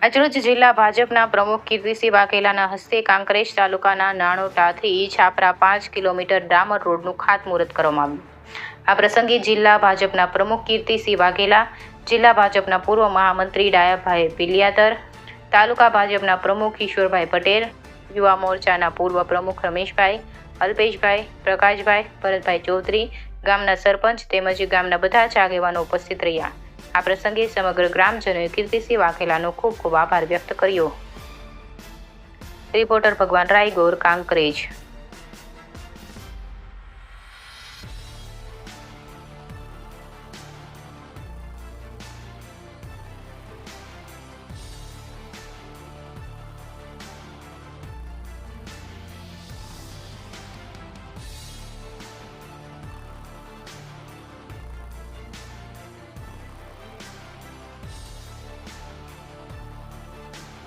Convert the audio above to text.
આજરોજ જિલ્લા ભાજપના પ્રમુખ કીર્તિસિંહ વાઘેલાના હસ્તે કાંકરેજ તાલુકાના નાણોટાથી છાપરા 5 કિલોમીટર ડામર રોડનું ખાતમુહૂર્ત કરવામાં આવ્યું. આ પ્રસંગે જિલ્લા ભાજપના પ્રમુખ કીર્તિસિંહ વાઘેલા, જિલ્લા ભાજપના પૂર્વ મહામંત્રી ડાયાભાઈ પિલિયાતર, તાલુકા ભાજપના પ્રમુખ ઈશ્વરભાઈ પટેલ, યુવા મોરચાના પૂર્વ પ્રમુખ રમેશભાઈ, અલ્પેશભાઈ, પ્રકાશભાઈ, ભરતભાઈ ચૌધરી, ગામના સરપંચ તેમજ ગામના બધા જ આગેવાનો ઉપસ્થિત રહ્યા. આ પ્રસંગે સમગ્ર ગ્રામજનોએ કીર્તિસિંહ વાઘેલાનો ખૂબ ખૂબ આભાર વ્યક્ત કર્યો. રિપોર્ટર ભગવાન રાયગોર, કાંકરેજ.